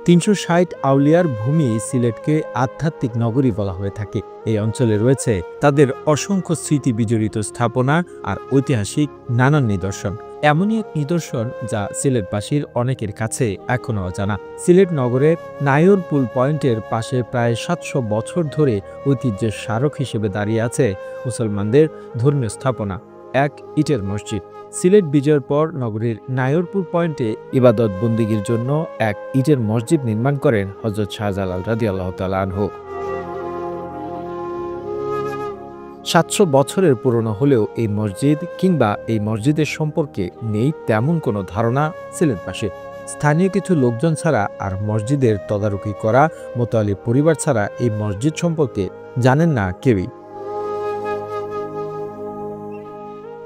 ৩৬০ আউলিয়ার ভূমি সিলেটকে আধ্যাত্মিক নগরী বলা হয়ে থাকে। এই অঞ্চলে রয়েছে তাদের অসংখ্য স্মৃতি বিজড়িত স্থাপনা আর ঐতিহাসিক নানান নিদর্শন। এমনই এক নিদর্শন যা সিলেটবাসীর অনেকের কাছে এখনও অজানা। সিলেট নগরের নায়রপুল পয়েন্টের পাশে প্রায় ৭০০ বছর ধরে ঐতিহ্যের স্মারক হিসেবে দাঁড়িয়ে আছে মুসলমানদের ধর্মীয় স্থাপনা, এক ইটের মসজিদ। সিলেট বিজয়ের পর নগরীর নায়রপুর পয়েন্টে ইবাদত বন্দিগির জন্য এক ইটের মসজিদ নির্মাণ করেন হযরত শাহজালাল রাদিয়াল্লাহু তাআলা আনহু। ৭০০ বছরের পুরনো হলেও এই মসজিদ কিংবা এই মসজিদের সম্পর্কে নেই তেমন কোনো ধারণা সিলেটবাসীর। স্থানীয় কিছু লোকজন ছাড়া আর মসজিদের তদারকি করা মোতালেব পরিবার ছাড়া এই মসজিদ সম্পর্কে জানেন না কেউই।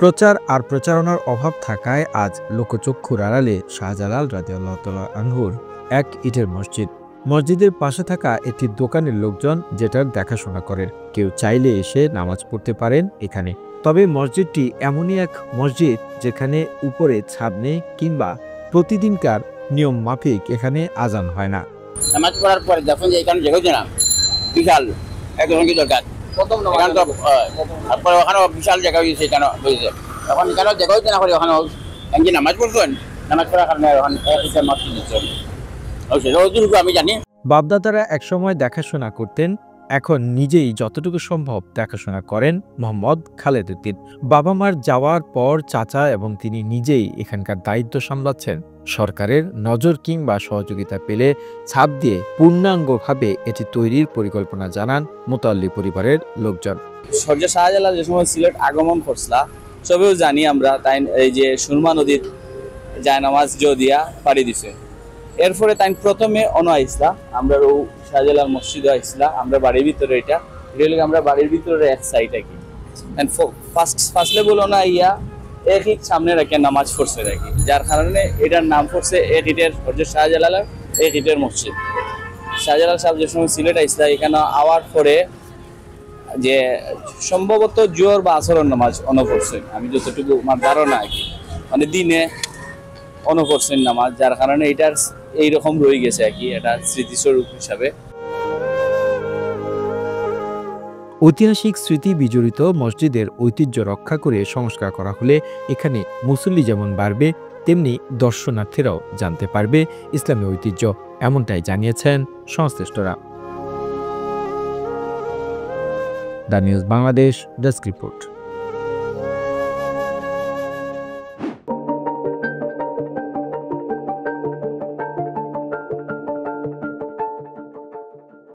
প্রচার আর প্রচারণার অভাব থাকায় আজ লোকচক্ষুর আড়ালে শাহজালাল রাদিয়াল্লাহু তাআলা আনহুর এক ইটের মসজিদ। মসজিদের পাশে থাকা একটি দোকানের লোকজন যেটার দেখাশোনা করেন। কেউ চাইলে এসে নামাজ পড়তে পারেন এখানে। তবে মসজিদটি এমনই এক মসজিদ যেখানে উপরে ছাদ নেই কিংবা প্রতিদিনকার নিয়ম মাফিক এখানে আজান হয় না। নামাজ পড়ার পরে যখন যে এখানে জায়গা না বিশাল একজন কি দরকার প্রথম নামাজ তারপরে ওখানে বিশাল জায়গা হয়েছে এখানে হয়েছে এখন এখানেও জায়গা হইতে না করে ওখানে একদিন নামাজ পড়ছেন নামাজ পড়ার কারণে এখন মাত্র দিচ্ছেন আমি জানি। বাপদাদারা একসময় দেখাশোনা করতেন, এখন নিজেই যতটুকু সম্ভব দেখাশোনা করেন মোহাম্মদ খালেদ উদ্দিন। বাবা মার যাওয়ার পর চাচা এবং তিনি নিজেই এখানকার দায়িত্ব সামলাচ্ছেন। সরকারের নজর কিংবা সহযোগিতা পেলে ছাদ দিয়ে পূর্ণাঙ্গভাবে এটি তৈরির পরিকল্পনা জানান মোতাল্লি পরিবারের লোকজন। সরজা শাহজালাল যে সময় সিলেট আগমন করছিলা সবেও জানি আমরা, তাই এই যে সুরমা নদীর জায়নামাজ দিয়া পাড়ি দিছে। এরপরে তাই প্রথমে আইসলা আমরা শাহজালাল মসজিদে আইসলা আমরা বাড়ির ভিতরে, এটা আমরা বাড়ির ভিতরে এক সাইড আর কি ফার্স্ট লেভেল ইয়া এক সামনে রাখে নামাজ পড়ছে রাখি, যার কারণে এটার নাম পড়ছে এক ইটের শাহজালাল এক ইটের মসজিদ। শাহজালাল সাহেব যে সময় সিলেট আইসলা এখানে আওয়ার পরে যে সম্ভবত জোহর বা আসরের নামাজ পড়ছেন, আমি যতটুকু আমার ধারণা আর কি, মানে দিনে পড়ছেন নামাজ, যার কারণে এটার এইরকম রয়ে গেছে আর কি, এটা স্মৃতিস্বরূপ হিসাবে। ঐতিহাসিক স্মৃতি বিজড়িত মসজিদের ঐতিহ্য রক্ষা করে সংস্কার করা হলে এখানে মুসল্লি যেমন বাড়বে তেমনি দর্শনার্থীরাও জানতে পারবে ইসলামী ঐতিহ্য, এমনটাই জানিয়েছেন সংশ্লিষ্টরা। The news Bangladesh desk report.